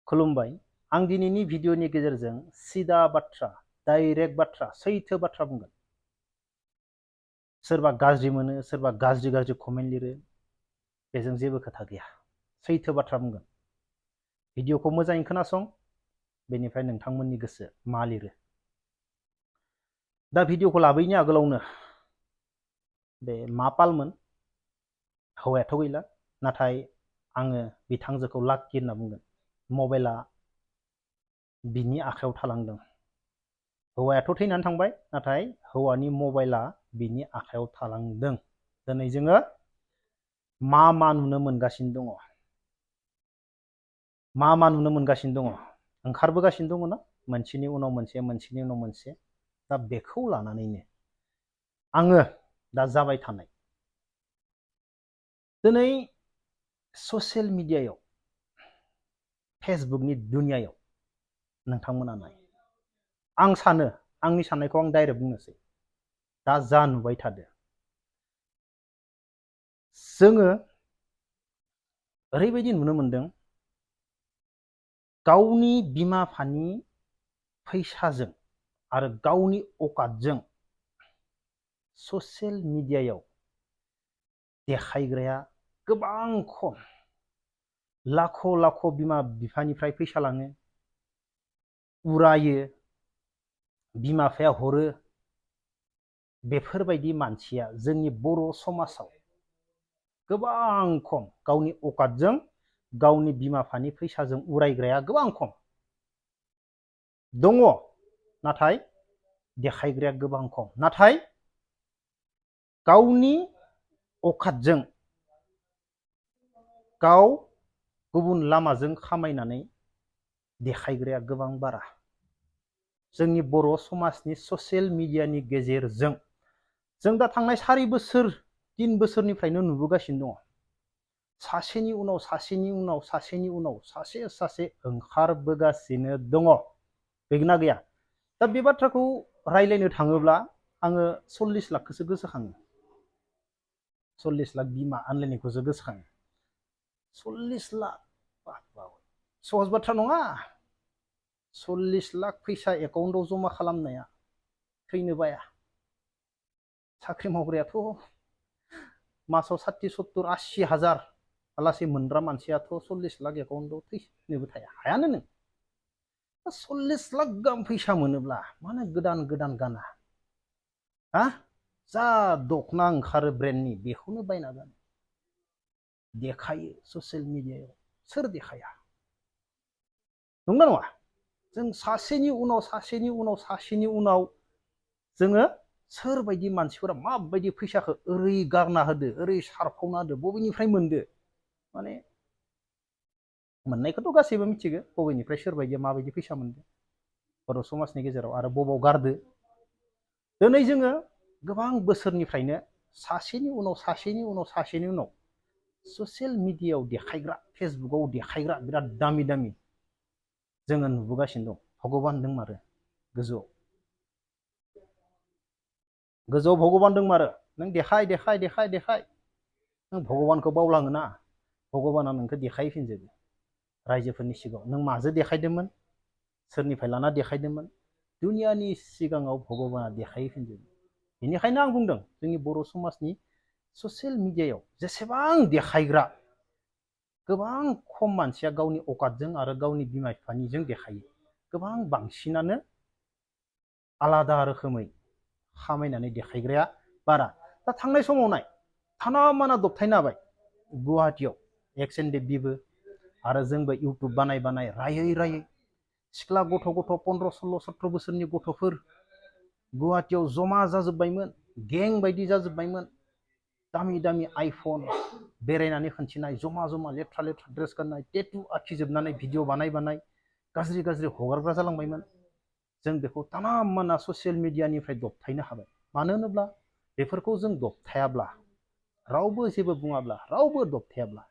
खुलुमबाय। आं दिनैनि भिडिअनि गेजेरजों सिदा बाथ्रा, डाइरेक्ट बाथ्रा, सैथो बाथ्रा बुंगोन। सोरबा गाज्रि मोनो, सोरबा गाज्रि गाज्रि कमेन्ट लिरो, बेजों जेबो खोथा गैया। सैथो बाथ्रा बुंगोन। भिडिअखौ मोजाङै खोनासं, बेनिफ्राय नोंथांमोननि गोसो मा लिरो। दा भिडिअखौ लाबोयैनि आगोलावनो बे मा पालमोन, हौवायाथ' गैला, नाथाय आङो बिथांजोखौ लाक्कि होनना बुंगोन। मबाइला बिनि आखायाव थालांदों। हौवायाथ' थैनानै थांबाय, नाथाय हौवानि मबाइला बिनि आखायाव थालांदों। दिनै जोङो मा नुनो मोनगासिनो दङ, मा नुनो मोनगासिनो दङ, ओंखारबोगासिनो दङ ना, मोनसेनि उनाव मोनसे, मोनसेनि उनाव मोनसे। दा बेखौ लानानैनो आङो दा जाबाय थानाय दिनै ससियेल मिडियायाव, फेसबुकनि दुनियायाव नोंथांमोना नाय। आं सानो, आंनि साननायखौ आं डाइरेक्ट बुंनोसै। दा जा नुबाय थादो, जोङो ओरैबायदि नुनो मोनदों, गावनि बिमा बिफानि फैसाजों आरो गावनि अकातजों ससियेल मिडियायाव देखायग्राया गोबां खम। लाख' लाख' बिमा बिफानिफ्राय फैसा लाङो, उरायो, बिमा बिफाया हरो। बेफोरबायदि मानसिया जोंनि बर' समाजाव गोबां खम। गावनि अकातजों, गावनि बिमा बिफानि फैसाजों उरायग्राया गोबां खम दङ, नाथाय देखायग्राया गोबां खम। नाथाय गावनि अकातजों गाव गुबुन लामाजों खामायनानै देखायग्राया गोबां बारा। जोंनि बर' समाजनि ससियेल मिडियानि गेजेरजों जों दा थांनाय 4 बोसोर 3 बोसोरनिफ्रायनो नुबोगासिनो दङ। सासेनि उनाव सासेनि उनाव सासेनि उनाव सासे ओंखारबोगासिनो दङ। गैगोना गैया? दा बे बाथ्राखौ रायलायनो थाङोब्ला आङो 40 लाखखौसो गोसोखाङो। 40 लाख बिमा आनलायनायखौसो गोसोखाङो। 40 लाख, सहज बाथ्रा नङा। 40 लाख फैसा एकाउन्टआव जमा खालामनाया थैनो बाया। साख्रि मावग्रायाथ' मासाव 60, 70, 80 हाजार आलासि मोनग्रा मानसियाथ' 40 लाख एकाउन्टआव थैनोबो थाया, हायानो नों। 40 लाख गाहाम फैसा मोनोब्ला मानो गोदान गोदान गाना? हा? जा दखना ओंखारो ब्रेन्डनि, बेखौनो बायना गानो। देखायो ससियेल मिडियायाव। सोर देखाया? नंगौना नङा? जों सासेनि उनाव सासेनि उनाव सासेनि उनाव जोङो सोरबायदि मानसिफोरा माबायदि फैसाखौ ओरै गारना होदो, ओरै सारफावना होदो, बबेनिफ्राय मोनदो? माने मोननायखौथ' गासैबो मिथिगो, बबेनिफ्राय सोरबायदिया माबायदि फैसा मोनदो बर' समाजनि गेजेराव, आरो बबाव गारदो। दिनै जोङो गोबां बोसोरनिफ्रायनो सासेनि उनाव सासेनि उनाव सासेनि उनाव ससियेल मिडियायाव देखायग्रा, फेसबुकाव देखायग्रा बिराद दामि दामि जोङो नुबोगासिनो दं। भगबान दंमारो गोजौआव। गोजौआव भगबान दंमारो। नों देखाय देखाय देखाय देखाय, नों भगबानखौ बावलाङो ना। भगबाना नोंखौ देखायफिनजोबो रायजोफोरनि सिगाङाव। नों माजों देखायदोंमोन, सोरनिफ्राय लाना देखायदोंमोन, दुनियानि सिगाङाव भगबाना देखायफिनजोबो। बेनिखायनो आं बुंदों, जोंनि बर' समाजनि ससियेल मिडियायाव जेसेबां देखायग्रा, गोबां खम मानसिया गावनि अकातजों आरो गावनि बिमा बिफानिजों देखायो। गोबां बांसिनानो आलादा रोखोमै खामायनानै देखायग्राया बारा। दा थांनाय समाव नाय, थाना माना दबथायनो हाबाय गुवाहाटियाव एक्सएनडे बिबो आरो जोंबो इउटुब बानाय बानाय रायै रायै सिख्ला गथ' 15, 16, 17 बोसोरनि गथ'फोर गुवाहाटियाव जमा जाजोब्बायमोन, गें बायदि जाजोब्बायमोन। दामि दामि आइफन बेरायनानै खिन्थिनाय, जमा जमा लेथ्रा लेथ्रा ड्रेस गाननाय, टेटु आखिजोबनानै भिडिअ बानाय बानाय गाज्रि गाज्रि हगारग्रा जालांबायमोन। जों बेखौ ताना माना ससियेल मिडियानिफ्राय दबथायनो हाबाय। मानो होनोब्ला बेफोरखौ जों दबथायाब्ला, रावबो जेबो बुङाब्ला, रावबो दबथायाब्ला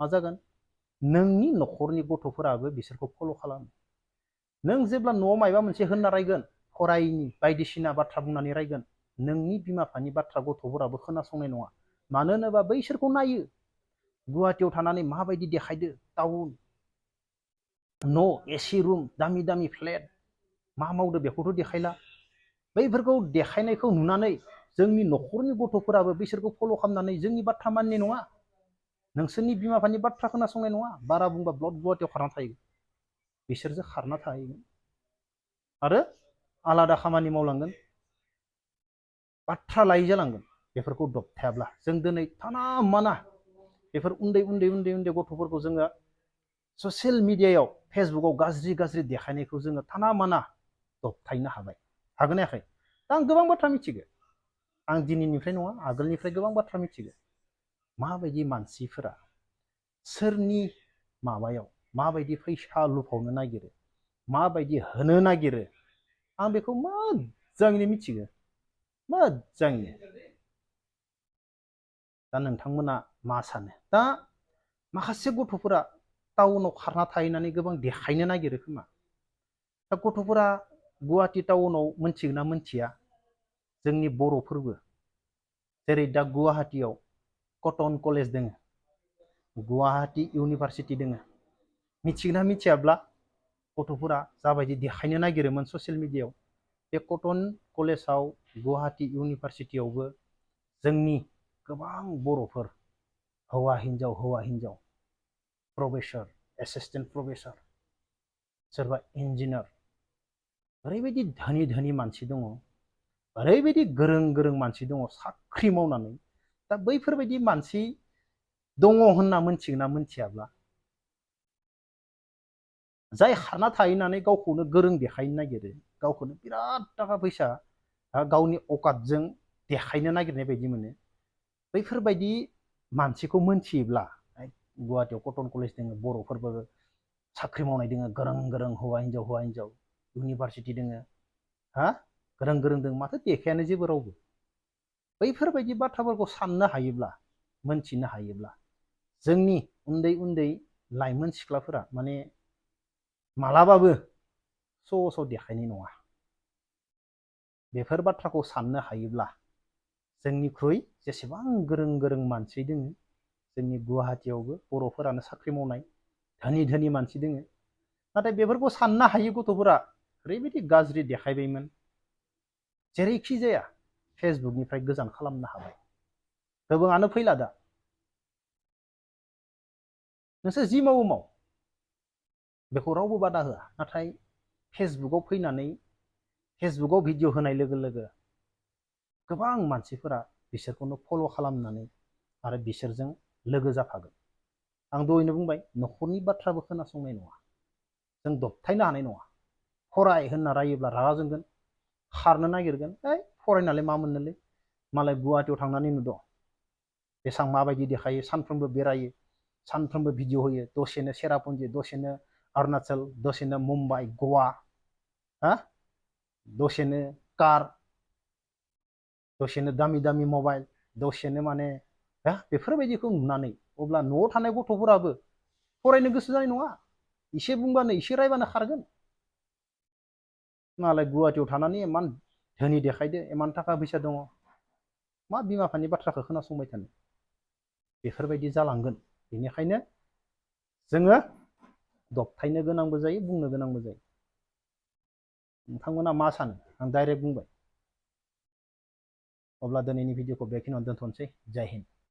मा जागोन? नोंनि न'खरनि गथ'फोराबो बिसोरखौ फल' खालामो। नों जेब्ला न'आव मायबा मोनसे होनना रायगोन, फरायिनि बायदिसिना बाथ्रा बुंनानै रायगोन, नोंनि बिमा बिफानि बाथ्रा गथ'फोराबो खोनासंनाय नङा। मानो होनोबा बैसोरखौ नायो, गुवाहाटियाव थानानै माबायदि देखायदो, टाउन न' एसि रुम दामि दामि फ्लेट मा मावदो बेखौथ' देखायला बैफोरखौ देखायनायखौ नुनानै जोंनि न'खरनि गथ'फोराबो बिसोरखौ फल' खालामनानै जोंनि बाथ्रा मानिनाय नङा, नोंसोरनि बिमा बिफानि बाथ्रा खोनासंनाय नङा, बारा बुंबा ब्लड गुवाहाटियाव खारना थाहैगोन, बिसोरजों खारना थाहैगोन आरो आलादा खामानि मावलांगोन, बाथ्रा लायै जालांगोन। बेफोरखौ दबथायाब्ला जों दिनै थाना माना बेफोर उन्दै उन्दै उन्दै उन्दै गथ'फोरखौ जोङो ससियेल मिडियायाव फेसबुकाव गाज्रि गाज्रि देखायनायखौ जोङो थाना माना दबथायनो हाबाय, हागोन ना हायाखै? दा आं गोबां बाथ्रा मिथिगौ, आं दिनैनिफ्राय नङा आगोलनिफ्राय गोबां बाथ्रा मिथिगौ, माबायदि मानसिफोरा सोरनि माबायाव माबायदि फैसा लुफावनो नागिरो, माबायदि होनो नागिरो, आं बेखौ मोजाङैनो मिथिगौ, मोजाङैनो। दा नोंथांमोना मा सानो? दा माखासे गथ'फोरा टाउनाव खारना थाहैनानै गोबां देखायनो नागिरो खोमा। दा गथ'फोरा गुवाहाटि टाउनाव मोनथिगोन ना मोनथिया जोंनि बर'फोरबो, जेरै दा गुवाहाटियाव कटन कलेज दङ, गुवाहाटि इउनिभारसिटि दङ, मिथिगोन ना मिथियाब्ला गथ'फोरा जाबायदि देखायनो नागिरोमोन ससियेल मिडियायाव, बे कटन कलेजाव गुवाहाटि इउनिभारसिटियावबो जोंनि गोबां बर'फोर हौवा हिन्जाव प्रफेसर, एसिस्टेन्ट प्रफेसर, सोरबा इन्जिनियार, ओरैबायदि धोनि धोनि मानसि दङ, ओरैबायदि गोरों गोरों मानसि दङ साख्रि मावनानै। दा बैफोरबायदि मानसि दङ होनना मोनथिगोन ना मोनथियाब्ला जाय खारना थाहैनानै गावखौनो गोरों देखायनो नागिरो, गावखौनो बिराद थाखा फैसा गावनि अकातजों देखायनो नागिरनाय बायदि मोनो, बैफोरबायदि मानसिखौ मोनथियोब्ला गुवाहाटियाव कटन कलेज दङ, बर'फोरबो साख्रि मावनाय दङ, गोरों गोरों हौवा हिन्जाव इउनिभारसिटि दङ, गोरों गोरों दङ, माथो देखायानो जेबो रावबो। बैफोरबायदि बाथ्राफोरखौ साननो हायोब्ला, मोनथिनो हायोब्ला जोंनि उन्दै उन्दै लाइमोन सिख्लाफोरा माने मालाबाबो स' देखायनाय नङा। बेफोर बाथ्राखौ साननो हायोब्ला जोंनिख्रुइ जेसेबां गोरों गोरों मानसि दङ जोंनि गुवाहाटियावबो बर'फोरानो साख्रि मावनाय धोनि धोनि मानसि दङ, नाथाय बेफोरखौ साननो हायै गथ'फोरा ओरैबायदि गाज्रि देखायबायमोन, जेरैखि जाया फेसबुकनिफ्राय गोजान खालामनो हाबाय। गोबाङानो फैला दा, नोंसोर जि मावो माव, बेखौ रावबो बादा होआ, नाथाय फेसबुकाव फैनानै फेसबुकाव भिडिअ होनाय लोगो लोगो गोबां मानसिफोरा बिसोरखौनो फल' खालामनानै आरो बिसोरजों लोगो जाफागोन। आं दहायनो बुंबाय, न'खरनि बाथ्राबो खोनासंनाय नङा, जों दबथायनो हानाय नङा। फराय होनना रायोब्ला रागा जोंगोन, खारनो नागिरगोन, फरायनानै मा मोननोलै, मालाय गुवाहाटियाव थांनानै नुदों बेसेबां माबायदि देखायो, सानफ्रोमबो बेरायो, सानफ्रोमबो भिडिअ होयो, दसेनो सेरापुन्जि, दसेनो अरुणाचल, दसेनो मुम्बाइ गवा, दसेनो कार, दसेनो दामि दामि मबाइल, दसेनो माने बेफोरबायदिखौ नुनानै अब्ला न'आव थानाय गथ'फोराबो फरायनो गोसो जानाय नङा, एसे बुंबानो एसे रायबानो खारगोन। मालाय गुवाहाटियाव थानानै इमान धोनि देखायदो, इमान थाखा फैसा दङ, मा बिमा बिफानि बाथ्राखौ खोनासंबाय थानो, बेफोरबायदि जालांगोन। बेनिखायनो जोङो दबथायनो गोनांबो जायो, बुंनो गोनांबो जायो। नोंथांमोना मा सानो? आं डाइरेक्ट बुंबाय। अब्ला दिनैनि भिडिअखौ बेखिनियावनो दोनथ'नोसै। जय हिन्द।